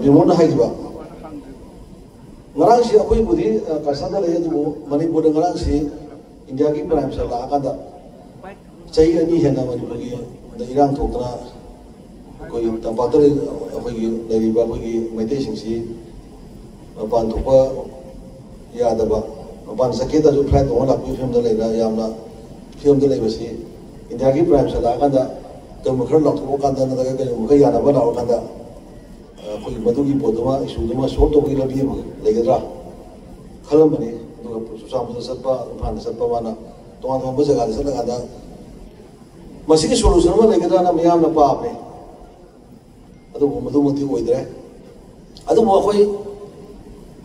ꯕꯤꯃꯣꯟꯅ ꯍꯥꯏꯈꯤꯕ ꯉꯔꯥꯡꯁꯤ ꯑꯩꯈꯣꯏꯕꯨꯗꯤ ꯀꯁꯥꯔꯗ ꯂꯩ ꯑꯗꯨꯕꯨ ꯃꯅꯤꯄꯨꯔꯗ ꯉꯔꯥꯡꯁꯤ ꯏꯟꯗꯤꯌꯥꯒꯤ ꯄ꯭ꯔꯥꯏꯝ ꯃꯤꯅꯤꯁꯇꯔ ꯂꯥꯛꯑꯀꯥꯟꯗ ꯆꯍꯤ 2 ꯍꯦꯟꯅ ꯃꯅꯤꯄꯨꯔꯒꯤ ꯏꯔꯥꯡ ꯊꯣꯛꯇꯅ ꯑꯩꯈꯣꯏꯒꯤ ꯇꯝꯄꯥꯛꯇ ꯑꯩꯈꯣꯏꯒꯤ ꯂꯩꯔꯤꯕ ꯑꯩꯈꯣꯏꯒꯤ ꯃꯩꯇꯩꯁꯤꯡꯁꯤ ꯃꯄꯥꯟ ꯊꯣꯛꯄ ꯌꯥꯗꯕ ꯃꯄꯥꯟ ꯆꯠꯀꯦꯗꯁꯨ ꯐ꯭ꯂꯥꯏꯠ ꯇꯣꯡꯉ ꯂꯥꯛꯄꯒꯤ ꯐꯤꯕꯝꯗ ꯂꯩꯅ ꯌꯥꯝꯅ ꯐꯤꯕꯝꯗ ꯂꯩꯕꯁꯤ ꯏꯟꯗꯤꯌꯥꯒꯤ ꯄ꯭ꯔꯥꯏꯝ ꯃꯤꯅꯤꯁꯇꯔ ꯂꯥꯛꯑꯀꯥꯟꯗ ꯀꯩꯒꯨꯝꯕ ꯈꯔ ꯂꯥꯎꯊꯣꯛꯑꯀꯥꯟꯗ ꯅꯠꯇ꯭ꯔꯒ ꯀꯩꯒꯨꯝꯕ ꯈꯔ ꯌꯥꯅꯕ ꯂꯥꯎꯔꯀꯥꯟꯗ ꯑꯩꯈꯣꯏꯒꯤ ꯃꯗꯨꯒꯤ ꯄꯣꯠꯇꯨꯃ ꯏꯁꯨꯗꯨꯃ ꯁꯣꯜꯕ ꯇꯧꯕꯒꯤ ꯂꯝꯕꯤ ꯑꯃ ꯂꯩꯒꯗ꯭ꯔꯥ ꯈꯜꯂꯝꯕꯅꯤ ꯑꯗꯨꯒ ꯆꯨꯔꯆꯥꯟꯄꯨꯔꯗ ꯆꯠꯄ ꯏꯝꯐꯥꯜꯗ ꯆꯠꯄ ꯃꯥꯅ ꯇꯣꯉꯥꯟ ꯇꯣꯉꯥꯟꯕ ꯖꯒꯥꯗ ꯆꯠꯂꯀꯥꯟꯗ ꯃꯁꯤꯒꯤ ꯁꯣꯂꯨꯁꯟ ꯑꯃ ꯂꯩꯒꯗ꯭ꯔꯥꯅ ꯃꯤꯌꯥꯝꯅ ꯄꯥꯝꯃꯦ ꯑꯗꯨꯕꯨ ꯃꯗꯨꯃꯛꯇꯤ ꯑꯣꯏꯗ꯭ꯔꯦ ꯑꯗꯨꯕꯨ ꯑꯩꯈꯣꯏ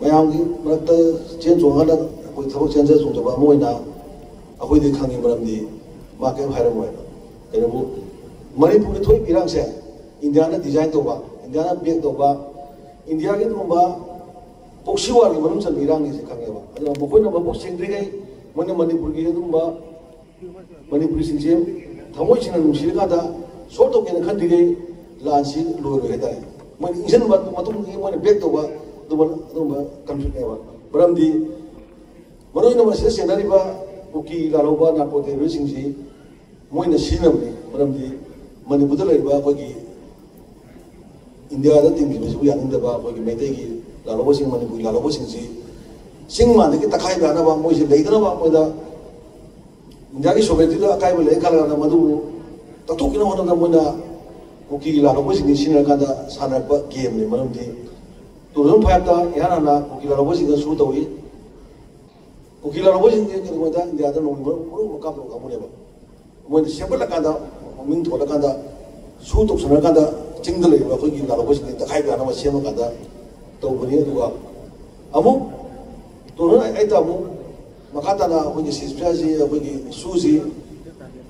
ꯃꯌꯥꯝꯒꯤ ꯃꯔꯛꯇ ꯆꯦꯟ ꯆꯣꯡꯍꯜꯂ ꯑꯩꯈꯣꯏ ꯊꯕꯛ ꯆꯦꯟꯖ ꯆꯣꯡꯖꯕ ꯑꯃ ꯑꯣꯏꯅ ꯑꯩꯈꯣꯏꯗꯤ ꯈꯪꯉꯤ ꯃꯔꯝꯗꯤ ꯃꯥ ꯀꯔꯤꯝ ꯍꯥꯏꯔꯝꯃꯣꯏꯕ ꯀꯩꯅꯣꯕꯨ ꯃꯅꯤꯄꯨꯔꯒꯤ ꯊꯣꯛꯏꯕ ꯏꯔꯥꯡꯁꯦ ꯏꯟꯗꯤꯌꯥꯅ ꯗꯤꯖꯥꯏꯟ ꯇꯧꯕ ꯏꯟꯗꯤꯌꯥꯅ ꯕꯦꯛ ꯇꯧꯕ ꯏꯟꯗꯤꯌꯥꯒꯤ ꯑꯗꯨꯒꯨꯝꯕ ꯄꯣꯛꯁꯤ ꯋꯥꯔꯒꯤ ꯃꯅꯨꯡ ꯆꯟꯕ ꯏꯔꯥꯡꯅꯤꯁꯦ ꯈꯪꯉꯦꯕ ꯑꯗꯨꯅ ꯃꯈꯣꯏꯅ ꯃꯕꯨꯛ ꯁꯦꯡꯗ꯭ꯔꯤꯉꯩ ꯃꯣꯏꯅ ꯃꯅꯤꯄꯨꯔꯒꯤ ꯑꯗꯨꯒꯨꯝꯕ ꯃꯅꯤꯄꯨꯔꯤꯁꯤꯡꯁꯦ ꯊꯃꯣꯏ ꯁꯦꯡꯅ ꯅꯨꯡꯁꯤꯔꯀꯥꯟꯗ ꯁꯣꯜꯕ ꯇꯧꯒꯦꯅ ꯈꯟꯗ꯭ꯔꯤꯉꯩ ꯂꯥꯟꯁꯤ ꯂꯣꯏꯔꯣꯏ ꯍꯥꯏꯇꯥꯔꯦ ꯃꯣꯏꯅ ꯏꯟꯁꯤꯟꯕ ꯃꯇꯨꯡꯗꯒꯤ ꯃꯣꯏꯅ ꯕꯦꯛ ꯇꯧꯕ ꯑꯗꯨꯒꯨꯝꯕ ꯀꯟꯐ꯭ꯂꯤꯛꯅꯦꯕ ꯃꯔꯝꯗꯤ ꯃꯔꯨꯑꯣꯏꯅ ꯃꯁꯤꯗ ꯆꯦꯟꯅꯔꯤꯕ ꯀꯨꯀꯤ ꯂꯥꯜꯍꯧꯕ ꯅꯥꯔꯀꯣ ꯇꯦꯔꯣꯔꯤꯁꯁꯤꯡꯁꯤ ꯃꯣꯏꯅ ꯁꯤꯖꯤꯟꯅꯕꯅꯤ ꯃꯔꯝꯗꯤ ꯃꯅꯤꯄꯨꯔꯗ ꯂꯩꯔꯤꯕ ꯑꯩꯈꯣꯏꯒꯤ ꯏꯟꯗꯤꯌꯥꯗ ꯇꯤꯟꯈꯤꯕꯁꯤꯕꯨ ꯌꯥꯅꯤꯡꯗꯕ ꯑꯩꯈꯣꯏꯒꯤ ꯃꯩꯇꯩꯒꯤ ꯂꯥꯜꯍꯧꯕꯁꯤꯡ ꯃꯅꯤꯄꯨꯔꯒꯤ ꯂꯥꯜꯍꯧꯕꯁꯤꯡꯁꯤ ꯆꯤꯡ ꯃꯥꯟꯗꯒꯤ ꯇꯛꯈꯥꯏꯕ ꯌꯥꯅꯕ ꯃꯣꯏꯁꯤ ꯂꯩꯗꯅꯕ ꯃꯣꯏꯗ ꯏꯟꯗꯤꯌꯥꯒꯤ ꯁꯣꯚꯦꯇꯤꯗ ꯑꯀꯥꯏꯕ ꯂꯩ ꯈꯜꯂꯀꯥꯟꯗ ꯃꯗꯨꯕꯨ ꯇꯛꯊꯣꯛꯈꯤꯅꯕ ꯍꯣꯠꯅꯕꯗ ꯃꯣꯏꯅ ꯀꯨꯀꯤꯒꯤ ꯂꯥꯜꯍꯧꯕꯁꯤꯡꯁꯤ ꯁꯤꯖꯤꯟꯅꯔꯀꯥꯟꯗ ꯁꯥꯟꯅꯔꯛꯄ ꯒꯦꯝꯅꯤ ꯃꯔꯝꯗꯤ 2005ꯗ ꯏꯍꯥꯟ ꯍꯥꯟꯅ ꯀꯨꯀꯤ ꯂꯥꯜꯍꯧꯕꯁꯤꯡꯒ ꯁꯨ ꯇꯧꯏ ꯀꯨꯀꯤ ꯂꯥꯜꯍꯧꯕꯁꯤꯡꯁꯤ ꯀꯩꯅꯣꯗ ꯏꯟꯗꯤꯌꯥꯗ ꯅꯣꯡꯃ ꯃꯔꯨ ꯀꯥꯞꯄ ꯀꯥꯡꯕꯨꯅꯦꯕ ꯃꯣꯏꯅ ꯁꯦꯝꯒꯠꯂꯀꯥꯟꯗ ꯃꯃꯤꯡ ꯊꯣꯜꯂꯀꯥꯟꯗ ꯁꯨ ꯇꯧꯁꯟꯅꯔꯀꯥꯟꯗ ꯆꯤꯡꯗ ꯂꯩꯔꯤꯕ ꯑꯩꯈꯣꯏꯒꯤ ꯂꯥꯜꯍꯧꯕꯁꯤꯡꯁꯤ ꯇꯛꯈꯥꯏꯕ ꯌꯥꯅꯕ ꯁꯦꯝꯃꯀꯥꯟꯗ ꯇꯧꯕꯅꯤ ꯑꯗꯨꯒ ꯑꯃꯨꯛ 2008ꯗ ꯑꯃꯨꯛ ꯃꯈꯥ ꯇꯥꯅ ꯑꯩꯈꯣꯏꯒꯤ ꯁꯤꯖꯐꯤꯌꯥꯔꯁꯤ ꯑꯩꯈꯣꯏꯒꯤ ꯁꯨꯁꯤ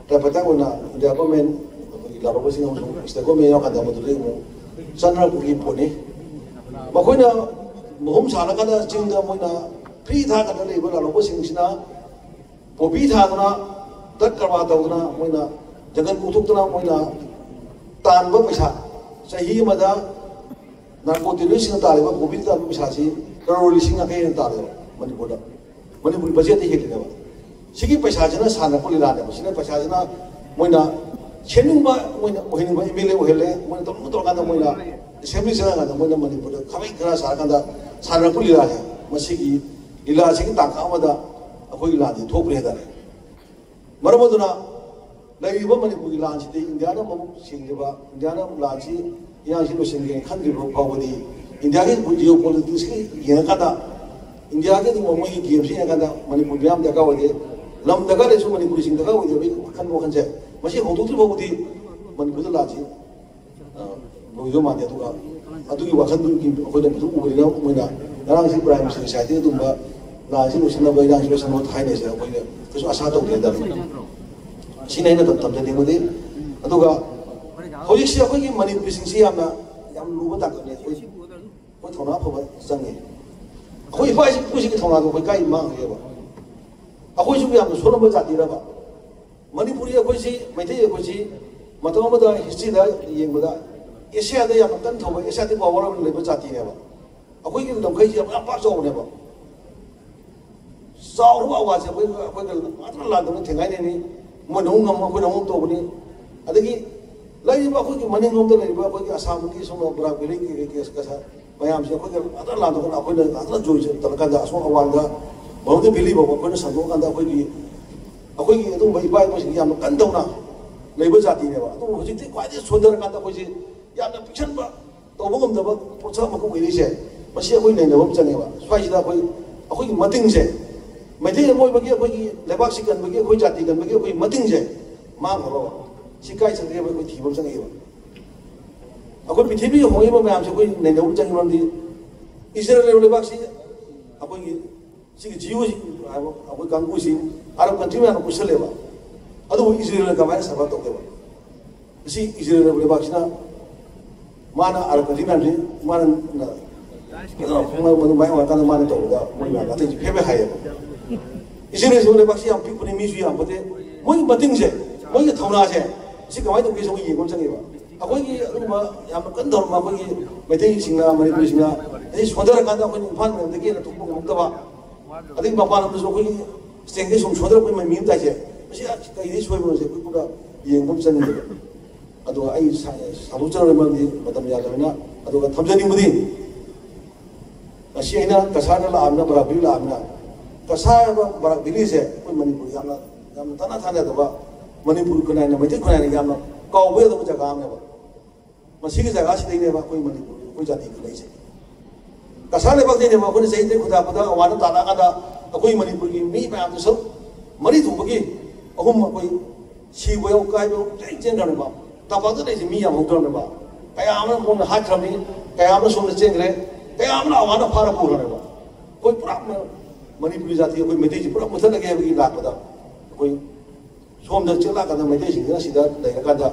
ꯇ꯭ꯔꯥꯏꯄꯦꯇꯥꯏ ꯑꯣꯏꯅ ꯏꯟꯗꯤꯌꯥ ꯒꯣꯔꯃꯦꯟ ꯑꯩꯈꯣꯏꯒꯤ ꯂꯥꯜꯍꯧꯕꯁꯤꯡ ꯑꯃꯁꯨꯡ ꯏꯁꯇꯦꯠ ꯒꯣꯔꯃꯦꯟ ꯌꯥꯎꯔꯀꯥꯟꯗ ꯃꯗꯨꯗꯒꯤ ꯑꯃꯨꯛ ꯆꯠꯅꯔꯛꯄꯒꯤ ꯄꯣꯠꯅꯤ ꯃꯈꯣꯏꯅ ꯃꯍꯨꯝ ꯁꯥꯜꯂꯀꯥꯟꯗ ꯆꯤꯡꯗ ꯃꯣꯏꯅ ꯐ꯭ꯔꯤ ꯊꯥꯒꯗ ꯂꯩꯕ ꯂꯥꯜꯍꯧꯕꯁꯤꯡꯁꯤꯅ ꯄꯣꯄꯤ ꯊꯥꯗꯨꯅ ꯗ꯭ꯔꯒ ꯀꯔꯕꯥꯔ ꯇꯧꯗꯨꯅ ꯃꯣꯏꯅ ꯖꯪꯒꯜ ꯀꯣꯛꯊꯣꯛꯇꯨꯅ ꯃꯣꯏꯅ ꯇꯥꯟꯕ ꯄꯩꯁꯥ ꯆꯍꯤ ꯑꯃꯗ ꯅꯥꯔꯀꯣ ꯇꯦꯔꯣꯔꯤꯁꯁꯤꯡꯅ ꯇꯥꯜꯂꯤꯕ ꯄꯣꯄꯤꯗ ꯇꯥꯟꯕ ꯄꯩꯁꯥꯁꯤ ꯀꯔꯣꯔ 50,000 ꯍꯦꯟꯅ ꯇꯥꯜꯂꯦꯕ ꯃꯅꯤꯄꯨꯔꯗ ꯃꯅꯤꯄꯨꯔꯤ ꯕꯖꯦꯠꯇ ꯍꯦꯜꯂꯤꯅꯦꯕ ꯁꯤꯒꯤ ꯄꯩꯁꯥꯁꯤꯅ ꯁꯥꯟꯅꯔꯛꯄ ꯂꯤꯂꯥꯅꯦꯕ ꯁꯤꯅ ꯄꯩꯁꯥꯁꯤꯅ ꯃꯣꯏꯅ ꯁꯦꯝꯅꯤꯡꯕ ꯃꯣꯏꯅ ꯑꯣꯏꯍꯟꯅꯤꯡꯕ MLA ꯑꯣꯏꯍꯜꯂꯦ ꯃꯣꯏꯅ ꯇꯧꯅꯤꯡꯕ ꯇꯧꯔꯀꯥꯟꯗ ꯃꯣꯏꯅ ꯑꯦꯁꯦꯝꯕ꯭ꯂꯤ ꯆꯪꯉꯀꯥꯟꯗ ꯃꯣꯏꯅ ꯃꯅꯤꯄꯨꯔꯗ ꯈꯥꯕꯩ ꯈꯔ ꯁꯥꯔꯀꯥꯟꯗ ꯁꯥꯟꯅꯔꯛꯄ ꯂꯤꯂꯥꯁꯦ ꯃꯁꯤꯒꯤ ꯂꯤꯂꯥꯁꯤꯒꯤ ꯇꯥꯡꯀꯛ ꯑꯃꯗ ꯑꯩꯈꯣꯏꯒꯤ ꯂꯥꯟꯁꯤ ꯊꯣꯛꯈ꯭ꯔꯦ ꯍꯥꯏꯇꯥꯔꯦ ꯃꯔꯝ ꯑꯗꯨꯅ ꯂꯩꯔꯤꯕ ꯃꯅꯤꯄꯨꯔꯒꯤ ꯂꯥꯟꯁꯤꯗꯤ ꯏꯟꯗꯤꯌꯥꯅ ꯃꯕꯨꯛ ꯁꯦꯡꯗ꯭ꯔꯤꯕ ꯏꯟꯗꯤꯌꯥꯅ ꯂꯥꯟꯁꯤ ꯏꯔꯥꯡꯁꯤ ꯂꯣꯏꯁꯤꯟꯒꯦ ꯈꯟꯗ꯭ꯔꯤꯕ ꯐꯥꯎꯕꯗꯤ ꯏꯟꯗꯤꯌꯥꯒꯤ ꯖꯤꯑꯣ ꯄꯣꯂꯤꯇꯤꯛꯁꯀꯤ ꯌꯦꯡꯉꯀꯥꯟꯗ ꯏꯟꯗꯤꯌꯥꯒꯤ ꯑꯗꯨꯒꯨꯝꯕ ꯃꯣꯏꯒꯤ ꯒꯦꯝꯁꯤ ꯌꯦꯡꯉꯀꯥꯟꯗ ꯃꯅꯤꯄꯨꯔ ꯃꯤꯌꯥꯝ ꯗꯔꯀꯥꯔ ꯑꯣꯏꯗꯦ ꯂꯝ ꯗꯔꯀꯥꯔ ꯂꯩꯔꯁꯨ ꯃꯅꯤꯄꯨꯔꯤꯁꯤꯡ ꯗꯔꯀꯥꯔ ꯑꯣꯏꯗꯦꯕꯒꯤ ꯋꯥꯈꯜꯁꯦ ꯃꯁꯤ ꯍꯧꯗꯣꯛꯇ꯭ꯔꯤ ꯐꯥꯎꯕꯗꯤ ꯃꯅꯤꯄꯨꯔꯗ ꯂꯥꯟꯁꯤ ꯂꯣꯏꯗꯧ ꯃꯥꯟꯗꯦ ꯑꯗꯨꯒ ꯑꯗꯨꯒꯤ ꯋꯥꯈꯜꯗꯨꯒꯤ ꯑꯩꯈꯣꯏꯅ ꯐꯖꯅ ꯎꯕꯅꯤꯅ ꯃꯣꯏꯅ ꯉꯔꯥꯡꯁꯤ ꯄ꯭ꯔꯥꯏꯝ ꯃꯤꯅꯤꯁꯇꯔꯒꯤ ꯁꯥꯏꯠꯇꯒꯤ ꯑꯗꯨꯝꯕ ꯂꯥꯟꯁꯤ ꯂꯣꯏꯁꯤꯟꯅꯕ ꯏꯔꯥꯡꯁꯤ ꯂꯣꯏꯁꯤꯟꯅꯕ ꯍꯥꯏꯅꯩꯁꯦ ꯑꯩꯈꯣꯏꯅ ꯀꯩꯁꯨ ꯑꯁꯥ ꯇꯧꯗꯦ ꯁꯤꯅ ꯑꯩꯅ ꯊꯝꯖꯅꯤꯡꯕꯗꯤ ꯑꯗꯨꯒ ꯍꯧꯖꯤꯛꯁꯤ ꯑꯩꯈꯣꯏꯒꯤ ꯃꯅꯤꯄꯨꯔꯤꯁꯤꯡꯁꯤ ꯌꯥꯝ ꯂꯨꯕ ꯇꯥꯡꯀꯛꯅꯤ ꯑꯩꯈꯣই ꯊꯧꯅꯥ ꯐꯕ ꯆꯪꯉꯤ ꯑꯩꯈꯣꯏ ꯏꯄꯥ ꯏꯄꯨꯁꯤꯡꯒꯤ ꯊꯧꯅꯥꯗꯣ ꯑꯩꯈꯣꯏ ꯀꯥꯏ ꯃꯥꯡꯈ꯭ꯔꯦꯕ ꯑꯩꯈꯣꯏꯁꯨ ꯌꯥꯝꯅ ꯁꯣꯜꯂꯝꯕ ꯖꯥꯇꯤꯔꯕ ꯃꯅꯤꯄꯨꯔꯤ ꯑꯩꯈꯣꯏꯁꯤ ꯃꯩꯇꯩ ꯑꯩꯈꯣꯏꯁꯤ ꯃꯇꯝ ꯑꯃꯗ ꯍꯤꯁꯇ꯭ꯔꯤꯗ ꯌꯦꯡꯕꯗ ꯑꯦꯁꯤꯌꯥꯗ ꯌꯥꯝꯅ ꯀꯟꯅ ꯊꯧꯕ ꯑꯦꯁꯤꯌꯥꯇꯤꯛ ꯄꯥꯋꯔ ꯑꯃ ꯂꯩꯕ ꯖꯥꯇꯤꯅꯦꯕ ꯑꯩꯈꯣꯏꯒꯤ ꯂꯝꯈꯩꯁꯤ ꯌꯥꯝ ꯄꯥꯛ ꯆꯥꯎꯕꯅꯦꯕ ꯆꯥꯎꯔꯕ ꯑꯋꯥꯁꯦ ꯑꯩꯈꯣꯏꯒ ꯉꯥꯛꯇꯅ ꯂꯥꯟꯗꯕ ꯊꯦꯡꯒꯥꯏꯅꯩꯅꯤ ꯃꯣꯏꯅ ꯑꯃꯨꯛ ꯉꯝꯃ ꯑꯩꯈꯣꯏꯅ ꯑꯃꯨꯛ ꯇꯧꯕꯅꯤ ꯑꯗꯒꯤ ꯂꯩꯔꯤꯕ ꯑꯩꯈꯣꯏꯒꯤ ꯃꯅꯤꯡꯂꯣꯝꯗ ꯂꯩꯔꯤꯕ ꯑꯩꯈꯣꯏꯒꯤ ꯑꯁꯥꯝꯒꯤ ꯁꯣꯝꯗ ꯕꯔꯥꯛ ꯚꯦꯂꯤꯒꯤ ꯀꯦꯁ ꯃꯌꯥꯝꯁꯦ ꯑꯩꯈꯣꯏꯒ ꯉꯥꯛꯇꯅ ꯂꯥꯟꯗꯣꯛꯀꯥꯟꯗ ꯑꯩꯈꯣꯏꯅ ꯉꯥꯛꯇꯅ ꯖꯣꯏ ꯇꯧꯔꯀꯥꯟꯗ ꯑꯁꯣꯝ ꯑꯋꯥꯡꯗ ꯕꯔꯨꯗ ꯚꯦꯂꯤ ꯐꯥꯎꯕ ꯑꯩꯈꯣꯏꯅ ꯁꯟꯗꯣꯛꯑꯀꯥꯟꯗ ꯑꯩꯈꯣꯏꯒꯤ ꯑꯗꯨꯒꯨꯝꯕ ꯏꯄꯥ ꯏꯄꯨꯁꯤꯡꯁꯤ ꯌꯥꯝꯅ ꯀꯟꯗꯧꯅ ꯂꯩꯕ ꯖꯥꯇꯤꯅꯦꯕ ꯑꯗꯨꯕꯨ ꯍꯧꯖꯤꯛꯇꯤ ꯈ꯭ꯋꯥꯏꯗꯒꯤ ꯁꯣꯟꯊꯔꯀꯥꯟꯗ ꯑꯩꯈꯣꯏꯁꯤ ꯌꯥꯝꯅ ꯄꯤꯛꯁꯟꯕ ꯇꯧꯕ ꯉꯝꯗꯕ ꯄꯣꯠꯁꯛ ꯑꯃꯈꯛ ꯑꯣꯏꯔꯤꯁꯦ ꯃꯁꯤ ꯑꯩꯈꯣꯏ ꯅꯩꯅꯕ ꯑꯃ ꯆꯪꯉꯦꯕ ꯁ꯭ꯋꯥꯏꯁꯤꯗ ꯑꯩꯈꯣꯏꯒꯤ ꯃꯇꯤꯡꯁꯦ ꯃꯩꯇꯩ ꯑꯃ ꯑꯣꯏꯕꯒꯤ ꯑꯩꯈꯣꯏꯒꯤ ꯂꯩꯕꯥꯛꯁꯤ ꯀꯟꯕꯒꯤ ꯑꯩꯈꯣꯏ ꯖꯥꯇꯤ ꯀꯟꯕꯒꯤ ꯑꯩꯈꯣꯏ ꯃꯇꯤꯡꯁꯦ ꯃꯥꯡꯈ꯭ꯔꯕ ꯁꯤ ꯀꯥꯏ ꯆꯪꯒꯦꯕ ꯑꯩꯈꯣꯏ ꯊꯤꯕ ꯑꯃ ꯆꯪꯉꯦꯕ ꯑꯩꯈꯣꯏ ꯄ꯭ꯔꯤꯊꯤꯕꯤꯒꯤ ꯍꯣꯡꯉꯤꯕ ꯃꯌꯥꯝꯁꯦ ꯑꯩꯈꯣꯏ ꯅꯩꯅꯕ ꯑꯃ ꯆꯪꯉꯤ ꯃꯔꯝꯗꯤ ꯏꯖꯔꯦꯜ ꯂꯩꯕ ꯂꯩꯕꯥꯛꯁꯤ ꯑꯩꯈꯣꯏꯒꯤ ꯁꯤꯒꯤ ꯖꯤꯑꯣꯁꯤ ꯑꯩꯈꯣꯏ ꯀꯥꯡꯕꯨꯁꯤ ꯑꯔꯕ ꯀꯟꯇ꯭ꯔꯤ ꯃꯌꯥꯝꯅ ꯄꯨꯁꯜꯂꯦꯕ ꯑꯗꯨꯕꯨ ꯏꯖꯔꯦꯜꯅ ꯀꯃꯥꯏꯅ ꯁꯐꯔ ꯇꯧꯒꯦꯕ ꯃꯁꯤ ꯏꯖꯔꯦꯜ ꯂꯩꯕ ꯂꯩꯕꯥꯛꯁꯤꯅ ꯃꯥꯅ ꯑꯔꯕ ꯀꯟꯇ꯭ꯔꯤ ꯃꯌꯥꯝꯁꯤ ꯃꯥꯅ ꯃꯗꯨ ꯃꯥꯏ ꯑꯣꯏꯔꯀꯥꯟꯗ ꯃꯥꯅ ꯇꯧꯕꯗ ꯃꯣꯏ ꯃꯌꯥꯝ ꯑꯇꯩꯁꯤ ꯐꯦꯕꯦ ꯍꯥꯏꯌꯦꯕ ꯏꯖꯔꯦꯜ ꯂꯩꯕ ꯂꯩꯕꯥꯛꯁꯤ ꯌꯥꯝ ꯄꯤꯛꯄꯅꯤ ꯃꯤꯁꯨ ꯌꯥꯝꯕꯗꯦ ꯃꯣꯏꯒꯤ ꯃꯇꯤꯡꯁꯦ ꯃꯣꯏꯒꯤ ꯊꯧꯅꯥꯁꯦ ꯁꯤ ꯀꯃꯥꯏꯅ ꯇꯧꯒꯦ ꯁꯤ ꯌꯦꯡꯕ ꯑꯃ ꯆꯪꯉꯦꯕ ꯑꯩꯈꯣꯏꯒꯤ ꯑꯗꯨꯒꯨꯝꯕ ꯌꯥꯝꯅ ꯀꯟꯅ ꯇꯧꯔꯝꯕ ꯑꯩꯈꯣꯏꯒꯤ ꯃꯩꯇꯩꯁꯤꯡꯅ ꯃꯅꯤꯄꯨꯔꯤꯁꯤꯡꯅ ꯑꯩ ꯁꯣꯟꯊꯔꯀꯥꯟꯗ ꯑꯩꯈꯣꯏꯅ ꯏꯝꯐꯥꯜ ꯃꯌꯥꯝꯗꯒꯤ ꯍꯦꯟꯅ ꯊꯣꯛꯄ ꯉꯝꯃꯛꯇꯕ ꯑꯗꯒꯤ ꯃꯄꯥꯟ ꯂꯝꯗꯁꯨ ꯑꯩꯈꯣꯏꯒꯤ ꯁ꯭ꯇꯦꯠꯀꯤ ꯁꯨꯝ ꯁꯣꯟꯊꯔꯛꯄꯒꯤ ꯃꯃꯤ ꯑꯃ ꯇꯥꯏꯁꯦ ꯃꯁꯤ ꯀꯩꯗꯩ ꯁꯣꯏꯕꯅꯣꯁꯦ ꯑꯩꯈꯣꯏ ꯄꯨꯔꯥ ꯌꯦꯡꯕ ꯑꯃ ꯆꯪꯉꯦꯕ ꯑꯗꯨꯒ ꯑꯩ ꯁꯥꯗꯣꯛꯆꯔꯕ ꯃꯔꯝꯗꯤ ꯃꯇꯝ ꯌꯥꯗꯕꯅꯤ나 ꯑꯗꯨꯒ ꯊꯝꯖꯅꯤꯡꯕꯗꯤ ꯉꯁꯤ ꯑꯩꯅ ꯀꯁꯥꯔꯗ ꯂꯥꯛꯑꯕꯅꯤ나 ꯕꯔꯥꯛ ꯚꯦꯂꯤ ꯂꯥꯛꯑꯕꯅꯤ나 ꯀꯁꯥꯔ ꯍꯥꯏꯕ ꯕꯔꯥꯛ ꯚꯦꯂꯤꯁꯦ ꯑꯩꯈꯣꯏ ꯃꯅꯤꯄꯨꯔ ꯌꯥꯝꯅ ꯇꯥꯟꯅ ꯊꯥꯅꯗꯕ ꯃꯅꯤꯄꯨꯔ ꯈꯨꯟꯅꯥꯏꯅ ꯃꯩꯇꯩ ꯈꯨꯟꯅꯥꯏꯅ ꯌꯥꯝꯅ ꯀꯥꯎꯕ ꯌꯥꯗꯕ ꯖꯒꯥ ꯑꯃꯅꯦꯕ ꯃꯁꯤꯒꯤ ꯖꯒꯥꯁꯤꯗꯩꯅꯦꯕ ꯑꯩꯈꯣꯏ ꯃꯅꯤꯄꯨꯔ ꯑꯩꯈꯣꯏ ꯖꯥꯇꯤ ꯈꯨꯟꯅꯩꯁꯦ ꯀꯁꯥꯔ ꯂꯩꯕꯥꯛꯇꯩꯅꯦꯕ ꯑꯩꯈꯣꯏꯅ ꯆꯍꯤ ꯇꯔꯦꯠ ꯈꯨꯟꯗꯥꯄꯗ ꯑꯋꯥꯗ ꯇꯥꯟꯅꯀꯥꯟꯗ ꯑꯩꯈꯣꯏ ꯃꯅꯤꯄꯨꯔꯒꯤ ꯃꯤ ꯃꯌꯥꯝꯗꯨ ꯁꯔꯨꯛ ꯃꯔꯤ ꯊꯣꯛꯄꯒꯤ ꯑꯍꯨꯝ ꯑꯩꯈꯣꯏ ꯁꯤꯕ ꯌꯥꯎ ꯀꯥꯏꯕ ꯌꯥꯎ ꯆꯦꯟꯈ꯭ꯔꯕꯅꯦꯕ ꯇꯝꯄꯥꯛꯇ ꯂꯩꯔꯤꯁꯦ ꯃꯤ ꯌꯥꯝꯍꯧꯗ꯭ꯔꯕꯅꯦꯕ ꯀꯌꯥ ꯑꯃꯅ ꯃꯣꯏꯅ ꯍꯥꯠꯈ꯭ꯔꯕꯅꯤ ꯀꯌꯥ ꯑꯃꯅ ꯁꯣꯝꯗ ꯆꯦꯟꯈ꯭ꯔꯦ ꯀꯌꯥ ꯑꯃꯅ ꯑꯋꯥꯗ ꯐꯥꯔ ꯄꯨꯈ꯭ꯔꯕꯅꯦꯕ ꯑꯩꯈꯣꯏ ꯄꯨꯔꯥ ꯃꯅꯤꯄꯨꯔꯤ ꯖꯥꯇꯤ ꯑꯩꯈꯣꯏ ꯃꯩꯇꯩꯁꯤ ꯄꯨꯔꯥ ꯃꯨꯊꯠꯂꯒꯦ ꯍꯥꯏꯕꯒꯤ ꯂꯥꯛꯄꯗ ꯑꯩꯈꯣꯏ ꯁꯣꯝꯗ ꯆꯦꯜꯂꯛꯀꯥꯟꯗ ꯃꯩꯇꯩꯁꯤꯡꯁꯤꯅ ꯁꯤꯗ ꯂꯩꯔꯀꯥꯟꯗ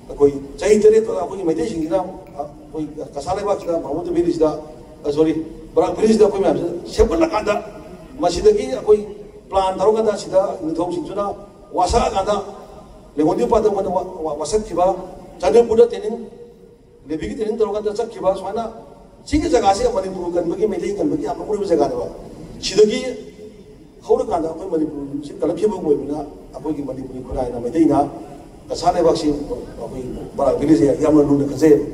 ꯑꯩꯈꯣꯏ ꯆꯍꯤ ꯇꯔꯦꯠꯇꯨꯗ ꯑꯩꯈꯣꯏꯒꯤ ꯃꯩꯇꯩꯁꯤꯡꯁꯤꯅ ꯑꯩꯈꯣꯏ ꯀꯁꯥꯔ ꯂꯩꯕꯥꯛꯁꯤꯗ ꯃꯍꯃꯨꯗ ꯚꯦꯂꯤꯁꯤꯗ ꯁꯣꯔꯤ ꯕꯔꯥꯛ ꯚꯦꯂꯤꯁꯤꯗ ꯑꯩꯈꯣꯏ ꯃꯌꯥꯝꯁꯤꯗ ꯁꯦꯝꯒꯠꯂꯀꯥꯟꯗ ꯃꯁꯤꯗꯒꯤ ꯑꯩꯈꯣꯏ ꯄ꯭ꯂꯥꯟ ꯇꯧꯔꯀꯥꯟꯗ ꯁꯤꯗ ꯅꯤꯡꯊꯧꯁꯤꯡꯁꯤꯅ ꯋꯥꯁꯛꯑꯀꯥꯟꯗ ꯂꯩꯉꯣꯟꯗꯤ ꯄꯥꯠꯇ ꯃꯣꯏꯅ ꯋꯥꯁꯛꯈꯤꯕ ꯆꯥꯟꯗꯦꯜꯄꯨꯔꯗ ꯇ꯭ꯔꯦꯅꯤꯡ ꯅꯦꯚꯤꯒꯤ ꯇ꯭ꯔꯦꯅꯤꯡ ꯇꯧꯔꯀꯥꯟꯗ ꯆꯠꯈꯤꯕ ꯁꯨꯃꯥꯏꯅ ꯁꯤꯒꯤ ꯖꯒꯥꯁꯤ ꯃꯅꯤꯄꯨꯔ ꯀꯟꯕꯒꯤ ꯃꯩꯇꯩ ꯀꯟꯕꯒꯤ ꯌꯥꯝꯅ ꯃꯔꯨꯑꯣꯏꯕ ꯖꯒꯥꯅꯦꯕ ꯁꯤꯗꯒꯤ ꯍꯧꯔꯀꯥꯟꯗ ꯑꯩꯈꯣꯏ ꯃꯅꯤꯄꯨꯔꯁꯤ ꯀꯜꯂꯛꯈꯤꯕ ꯑꯣꯏꯕꯅꯤꯅ ꯑꯩꯈꯣꯏꯒꯤ ꯃꯅꯤꯄꯨꯔꯤ ꯈꯨꯟꯅꯥꯏꯅ ꯃꯩꯇꯩꯅ ꯀꯁꯥꯔ ꯂꯩꯕꯥꯛꯁꯤ ꯑꯩꯈꯣꯏ ꯕꯔꯥꯛ ꯚꯦꯂꯤꯁꯦ ꯌꯥꯝꯅ ꯂꯨꯅ ꯈꯟꯖꯩꯌꯦꯕ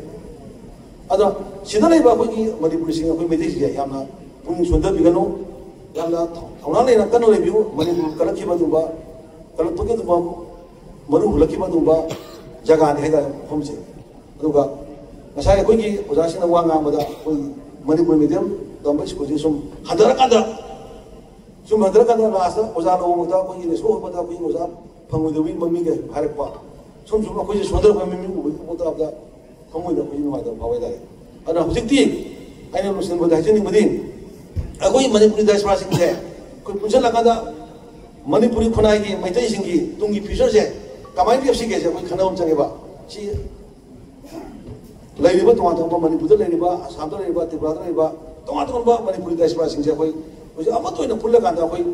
ꯑꯗꯣ ꯁꯤꯗ ꯂꯩꯕ ꯑꯩꯈꯣꯏꯒꯤ ꯃꯅꯤꯄꯨꯔꯤꯁꯤꯡ ꯑꯩꯈꯣꯏ ꯃꯩꯇꯩꯁꯤꯡꯁꯦ ꯌꯥꯝꯅ ꯄꯨꯛꯅꯤꯡ ꯁꯣꯟꯊꯕꯤꯒꯅꯨ ꯌꯥꯝꯅ ꯊꯧꯅꯥ ꯂꯩꯅ ꯀꯟꯅ ꯂꯩꯕꯤꯌꯨ ꯃꯅꯤꯄꯨꯔ ꯀꯜꯂꯛꯈꯤꯕ ꯑꯗꯨꯒꯨꯝꯕ ꯀꯜꯂꯛꯄꯒꯤ ꯑꯗꯨꯒꯨꯝꯕ ꯃꯔꯨ ꯍꯨꯜꯂꯛꯈꯤꯕ ꯑꯗꯨꯒꯨꯝꯕ ꯖꯒꯥꯅꯤ ꯍꯥꯏꯇꯥꯔꯦ ꯃꯐꯝꯁꯦ ꯑꯗꯨꯒ ꯉꯁꯥꯏ ꯑꯩꯈꯣꯏꯒꯤ ꯑꯣꯖꯥꯁꯤꯡꯅ ꯋꯥ ꯉꯥꯡꯕꯗ ꯑꯩꯈꯣꯏꯒꯤ ꯃꯅꯤꯄꯨꯔ ꯃꯤꯗꯤꯌꯝ ꯇꯝꯕ ꯁ꯭ꯀꯨꯜꯁꯦ ꯁꯨꯝ ꯍꯟꯊꯔꯀꯥꯟꯗ ꯂꯥꯁꯇ ꯑꯣꯖꯥ ꯂꯧꯕꯗ ꯑꯩꯈꯣꯏꯒꯤ ꯔꯦꯁꯣ ꯍꯣꯠꯄꯗ ꯑꯩꯈꯣꯏꯒꯤ ꯑꯣꯖꯥ ꯐꯪꯉꯣꯏꯗꯕꯒꯤ ꯃꯃꯤꯡꯒ ꯍꯥꯏꯔꯛꯄ ꯁꯨꯝ ꯑꯩꯈꯣꯏꯁꯦ ꯁꯣꯟꯊꯔꯛꯄ ꯃꯃꯤꯡ ꯎꯕ ꯇꯥꯕꯗ ꯊꯃꯣꯏꯗ ꯑꯩꯈꯣꯏꯁꯨ ꯅꯨꯡꯉꯥꯏꯇꯕ ꯐꯥꯎꯕ ꯍꯥꯏꯇꯥꯔꯦ ꯑꯗꯨꯅ ꯍꯧꯖꯤꯛꯇꯤ ꯑꯩꯅ ꯂꯣꯏꯁꯤꯟꯕꯗ ꯍꯥꯏꯖꯅꯤꯡꯕꯗꯤ ꯑꯩꯈꯣꯏ ꯃꯅꯤꯄꯨꯔꯤ ꯗꯥꯏꯁꯄꯣꯔꯥꯁꯤꯡꯁꯦ ꯑꯩꯈꯣꯏ ꯄꯨꯟꯁꯤꯜꯂꯀꯥꯟꯗ ꯃꯅꯤꯄꯨꯔꯤ ꯈꯨꯟꯅꯥꯏꯒꯤ ꯃꯩꯇꯩꯁꯤꯡꯒꯤ ꯇꯨꯡꯒꯤ ꯐ꯭ꯌꯨꯆꯔꯁꯦ ꯀꯃꯥꯏꯅ ꯂꯦꯞꯁꯤꯒꯦꯁꯦ ꯑꯩꯈꯣꯏ ꯈꯟꯅꯕ ꯑꯃ ꯆꯪꯉꯦꯕ ꯁꯤ ꯂꯩꯔꯤꯕ ꯇꯣꯉꯥꯟ ꯇꯣꯉꯥꯟꯕ ꯃꯅꯤꯄꯨꯔꯗ ꯂꯩꯔꯤꯕ ꯑꯁꯥꯝꯗ ꯂꯩꯔꯤꯕ ꯇ꯭ꯔꯤꯄꯨꯔꯥꯗ ꯂꯩꯔꯤꯕ ꯇꯣꯉꯥꯟ ꯇꯣꯉꯥꯟꯕ ꯃꯅꯤꯄꯨꯔꯤ ꯗꯥꯏꯁꯄꯣꯔꯥꯁꯤꯡꯁꯦ ꯑꯩꯈꯣꯏ ꯍꯧꯖꯤꯛ ꯑꯃꯠꯇ ꯑꯣꯏꯅ ꯄꯨꯜꯂꯀꯥꯟꯗ ꯑꯩꯈꯣꯏ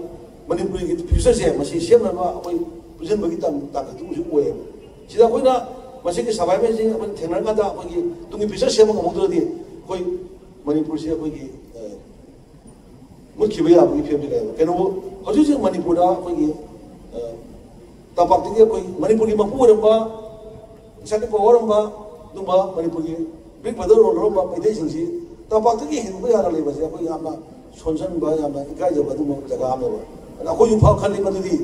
ꯃꯅꯤꯄꯨꯔꯤꯒꯤ ꯐ꯭ꯌꯨꯆꯔꯁꯦ ꯃꯁꯤ ꯁꯦꯝꯅꯕ ꯑꯩꯈꯣই ꯄꯨꯟꯁꯤꯟꯕꯒꯤ ꯇꯥꯡꯀꯛꯇꯨ ꯍꯧꯖꯤꯛ ꯑꯣꯏꯌꯦꯕ ꯁꯤꯗ ꯑꯩꯈꯣꯏꯅ ꯃꯁꯤꯒꯤ ꯁꯔꯚꯥꯏꯚꯦꯜꯁꯤꯡ ꯑꯩꯈꯣꯏꯅ ꯊꯦꯡꯅꯔꯀꯥꯟꯗ ꯑꯩꯈꯣꯏꯒꯤ ꯇꯨꯡꯒꯤ ꯐ꯭ꯌꯨꯆꯔ ꯁꯦꯝꯕ ꯉꯝꯍꯧꯗ꯭ꯔꯗꯤ ꯑꯩꯈꯣꯏ ꯃꯅꯤꯄꯨꯔꯁꯦ ꯑꯩꯈꯣꯏꯒꯤ ꯃꯨꯠꯈꯤꯕ ꯌꯥꯕꯒꯤ ꯐꯤꯕꯝꯁꯤ ꯂꯩꯌꯦꯕ ꯀꯩꯅꯣ ꯍꯧꯖꯤꯛ ꯍꯧꯖꯤꯛ ꯃꯅꯤꯄꯨꯔꯗ ꯑꯩꯈꯣꯏꯒꯤ ꯇꯝꯄꯥꯛꯇꯒꯤ ꯑꯩꯈꯣꯏ ꯃꯅꯤꯄꯨꯔꯒꯤ ꯃꯄꯨ ꯑꯣꯏꯔꯝꯕ ꯏꯁꯥꯒꯤ ꯄꯥꯋꯔ ꯑꯣꯏꯔꯝꯕ ꯑꯗꯨꯝꯕ ꯃꯅꯤꯄꯨꯔꯒꯤ ꯕꯤꯛ ꯕ꯭ꯔꯗꯔ ꯔꯣꯜ ꯂꯧꯔꯝꯕ ꯃꯩꯇꯩꯁꯤꯡꯁꯤ ꯇꯝꯄꯥꯛꯇꯒꯤ ꯍꯤꯡꯕ ꯌꯥꯅ ꯂꯩꯕꯁꯦ ꯑꯩꯈꯣꯏ ꯌꯥꯝꯅ ꯁꯣꯟꯖꯟꯕ ꯌꯥꯝꯅ ꯏꯀꯥꯏꯖꯕ ꯑꯗꯨꯝꯕ ꯖꯒꯥ ꯑꯃꯅꯦꯕ ꯑꯗꯨꯅ ꯑꯩꯈꯣꯏꯁꯨ ꯐꯥꯎ ꯈꯜꯂꯤ ꯃꯗꯨꯗꯤ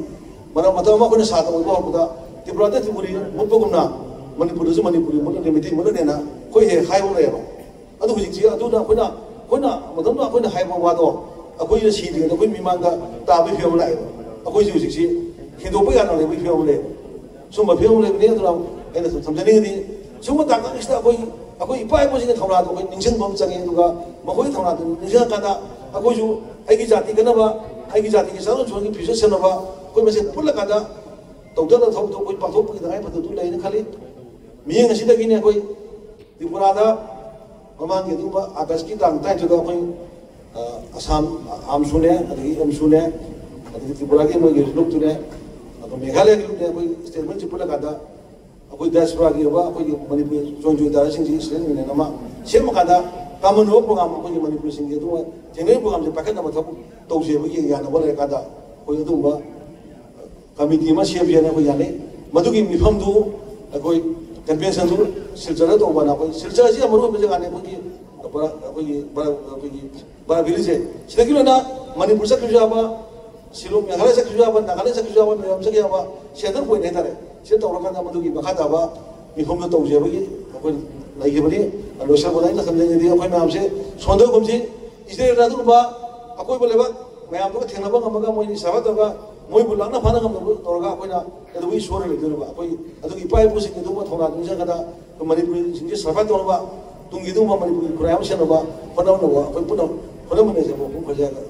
ꯃꯇꯝ ꯑꯃ ꯑꯩꯈꯣꯏꯅ ꯁꯥꯇ꯭ꯔ ꯑꯣꯏꯕ ꯍꯧꯔꯛꯄꯗ ꯇ꯭ꯔꯤꯄꯨꯔꯥꯗ ꯇ꯭ꯔꯤꯄꯨꯔꯤ ꯃꯨꯠꯄꯒꯨꯝꯅ ꯃꯅꯤꯄꯨꯔꯗꯁꯨ ꯃꯅꯤꯄꯨꯔꯤ ꯃꯨꯠꯂꯅꯤ ꯃꯩꯇꯩ ꯃꯨꯠꯂꯅꯤꯅ ꯑꯩꯈꯣꯏ ꯍꯦꯛ ꯍꯥꯏꯕ ꯂꯩꯌꯦꯕ ꯑꯗꯨ ꯍꯧꯖꯤꯛꯁꯤ ꯑꯗꯨꯅ ꯑꯩꯈꯣꯏꯅ ꯃꯇꯝꯗ ꯑꯩꯈꯣꯏꯅ ꯍꯥꯏꯕ ꯋꯥꯗꯣ ꯑꯩꯈꯣꯏꯅ ꯁꯤꯗ꯭ꯔꯤꯉꯩꯗ ꯑꯩꯈꯣꯏ ꯃꯤꯃꯥꯡꯗ ꯇꯥꯕꯒꯤ ꯐꯤꯕꯝ ꯂꯥꯛꯑꯦꯕ ꯑꯩꯈꯣꯏꯁꯤ ꯍꯧꯖꯤꯛꯁꯤ ꯍꯦꯟꯗꯣꯛꯄ ꯌꯥꯅ ꯂꯩꯕꯒꯤ ꯐꯤꯕꯝ ꯑꯃ ꯂꯩꯌꯦꯕ ꯁꯨꯝꯕ ꯐꯤꯕꯝ ꯂꯩꯕꯅꯤ ꯑꯗꯨꯅ ꯑꯩꯅ ꯊꯝꯖꯅꯤꯡꯉꯗꯤ ꯁꯨꯝꯕ ꯇꯥꯡꯀꯛꯁꯤꯗ ꯑꯩꯈꯣꯏ ꯏꯄꯥ ꯏꯄꯨꯁꯤꯡꯒꯤ ꯊꯧꯅꯥꯗꯣ ꯑꯩꯈꯣꯏ ꯅꯤꯡꯁꯤꯡꯕ ꯑꯃ ꯆꯪꯉꯤ ꯑꯗꯨꯒ ꯃꯈꯣꯏꯒꯤ ꯊꯧꯅꯥꯗꯣ ꯅꯤꯡꯁꯤꯡꯉꯀꯥꯟꯗ ꯑꯩꯈꯣꯏꯁꯨ ꯑꯩꯒꯤ ꯖꯥꯇꯤ ꯀꯟꯅꯕ ꯑꯩꯒꯤ ꯖꯥꯇꯤꯒꯤ ꯆꯥꯔꯣꯟ ꯁꯨꯔꯣꯟꯒꯤ ꯐ꯭ꯌꯨꯆꯔ ꯁꯦꯝꯅꯕ ꯑꯩꯈꯣꯏ ꯃꯁꯦꯟ ꯄꯨꯜꯂꯀꯥꯟꯗ ꯇꯧꯖꯅ ꯊꯕꯛꯇꯣ ꯑꯩꯈꯣꯏ ꯄꯥꯡꯊꯣꯛꯄꯒꯤ ꯇꯉꯥꯏꯐꯗꯕꯗꯨ ꯂꯩꯅ ꯈꯜꯂꯤ ꯃꯤꯠꯌꯦꯡ ꯑꯁꯤꯗꯒꯤꯅꯦ ꯑꯩꯈꯣꯏ ꯇ꯭ꯔꯤꯄꯨꯔꯥꯗ ꯃꯃꯥꯡꯒꯤ ꯑꯗꯨꯒꯨꯝꯕ ꯑꯥꯒꯁꯀꯤ ꯇꯥꯡ 23ꯗ ꯑꯩꯈꯣꯏ ꯑꯁꯥꯝ ꯑꯥꯝꯁꯨꯅꯦ ꯑꯗꯒꯤ ꯑꯦꯝꯁꯨꯅꯦ ꯑꯗꯒꯤ ꯇ꯭ꯔꯤꯄꯨꯔꯥꯒꯤ ꯃꯣꯏꯒꯤ ꯂꯨꯞꯇꯨꯅꯦ ꯑꯗꯨꯒ ꯃꯦꯘꯥꯂꯌꯥꯒꯤ ꯂꯨꯞꯅꯦ ꯑꯩꯈꯣꯏ ꯁ꯭ꯇꯦꯠꯃꯦꯟꯁꯤ ꯄꯨꯜꯂꯀꯥꯟꯗ ꯑꯩꯈꯣꯏ ꯗꯥꯏꯁꯄꯣꯔꯥꯒꯤ ꯑꯣꯏꯕ ꯑꯩꯈꯣꯏꯒꯤ ꯃꯅꯤꯄꯨꯔꯤ ꯖꯣꯏꯟ ꯗꯥꯏꯔꯦꯛꯁꯤꯡꯁꯤ ꯏꯁꯇꯦꯠ ꯌꯨꯅꯤꯌꯟ ꯑꯃ ꯁꯦꯝꯃꯀꯥꯟꯗ ꯀꯃꯟ ꯑꯣꯏꯕ ꯄ꯭ꯔꯣꯒ꯭ꯔꯥꯝ ꯑꯩꯈꯣꯏꯒꯤ ꯃꯅꯤꯄꯨꯔꯁꯤꯡꯒꯤ ꯑꯗꯨꯒ ꯊꯦꯡꯅꯔꯤꯕ ꯄ꯭ꯔꯣꯒ꯭ꯔꯥꯝꯁꯦ ꯄꯥꯏꯈꯠꯅꯕ ꯊꯕꯛ ꯇꯧꯖꯦꯕꯒꯤ ꯌꯥꯅꯕ ꯂꯩꯔꯀꯥꯟꯗ ꯑꯩꯈꯣꯏ ꯑꯗꯨꯒꯨꯝꯕ ꯀꯃꯤꯇꯤ ꯑꯃ ꯁꯦꯝꯁꯦꯅ ꯑꯩꯈꯣꯏ ꯌꯥꯅꯩ ꯃꯗꯨꯒꯤ ꯃꯤꯐꯝꯗꯨ ꯑꯩꯈꯣꯏ ꯀꯟꯚꯦꯟꯁꯟꯗꯨ ꯁꯤꯜꯆꯔꯗ ꯇꯧꯕꯅ ꯑꯩꯈꯣꯏ ꯁꯤꯜꯆꯔꯁꯤ ꯌꯥꯝ ꯃꯔꯨꯑꯣꯏꯕ ꯖꯒꯥꯅꯤ ꯑꯩꯈꯣꯏꯒꯤ ꯕꯔꯥꯛ ꯚꯦꯂꯤꯁꯦ ꯁꯤꯗꯒꯤ ꯂꯣꯏꯅ ꯃꯅꯤꯄꯨꯔ ꯆꯠꯈꯤꯕꯁꯨ ꯌꯥꯕ ꯁꯤꯂꯣꯡ ꯃꯦꯘꯥꯂꯌꯥ ꯆꯠꯈꯤꯕꯁꯨ ꯌꯥꯕ ꯅꯥꯒꯥꯂꯦꯟ ꯆꯠꯈꯤꯕꯁꯨ ꯌꯥꯕ ꯃꯤꯖꯣꯔꯥꯝ ꯆꯠꯈꯤꯕ ꯌꯥꯕ ꯁꯦꯟꯇꯔ ꯄꯣꯏꯟ ꯍꯥꯏꯇꯥꯔꯦ ꯁꯤꯗ ꯇꯧꯔꯀꯥꯟꯗ ꯃꯗꯨꯒꯤ ꯃꯈꯥ ꯇꯥꯕ ꯃꯤꯐꯝꯗꯨ ꯇꯧꯖꯕꯒꯤ ꯑꯩꯈꯣꯏ ꯂꯩꯈꯤꯕꯅꯤ ꯂꯣꯏꯁꯤꯜꯂꯛꯄꯗ ꯑꯩꯅ ꯊꯝꯖꯅꯤꯡꯉꯗꯤ ꯑꯩꯈꯣꯏ ꯃꯌꯥꯝꯁꯦ ꯁꯣꯟꯊꯒꯨꯝꯁꯤ ꯏꯁꯇꯦꯠ ꯑꯗꯨꯒꯨꯝꯕ ꯑꯀꯣꯏꯕ ꯂꯩꯕꯥꯛ ꯃꯌꯥꯝꯗꯨꯒ ꯊꯦꯡꯅꯕ ꯉꯝꯃꯒ ꯃꯣꯏꯅ ꯁꯥꯕ ꯇꯧꯔꯒ ꯃꯣꯏꯕꯨ ꯂꯥꯛꯅ ꯐꯥꯅ ꯉꯝꯅꯕ ꯇꯧꯔꯒ ꯑꯩꯈꯣꯏꯅ ꯑꯗꯨꯕꯨ ꯏꯁꯣꯔꯅ ꯂꯩꯗꯣꯏꯅꯦꯕ ꯑꯩꯈꯣꯏ ꯑꯗꯨꯒꯤ ꯏꯄꯥ ꯏꯄꯨꯁꯤꯡꯒꯤ ꯑꯗꯨꯒꯨꯝꯕ ꯊꯧꯅꯥ ꯅꯤꯡꯁꯤꯡꯉꯒ ꯑꯩꯈꯣꯏ ꯃꯅꯤꯄꯨꯔꯤꯁꯤꯡꯁꯦ ꯁꯔꯚꯥꯏꯚ ꯇꯧꯅꯕ ꯇꯨꯡꯒꯤ ꯑꯗꯨꯒꯨꯝꯕ ꯃꯅꯤꯄꯨꯔꯤ ꯈꯨꯟꯅꯥꯏ ꯑꯃ ꯁꯦꯝꯅꯕ ꯍꯣꯠꯅꯕ ꯑꯩꯈꯣꯏ ꯄꯨꯟꯅ ꯍꯣꯠꯅꯃꯤꯟꯅꯁꯦ ꯃꯄꯨꯡ ꯐꯥꯖꯔꯒ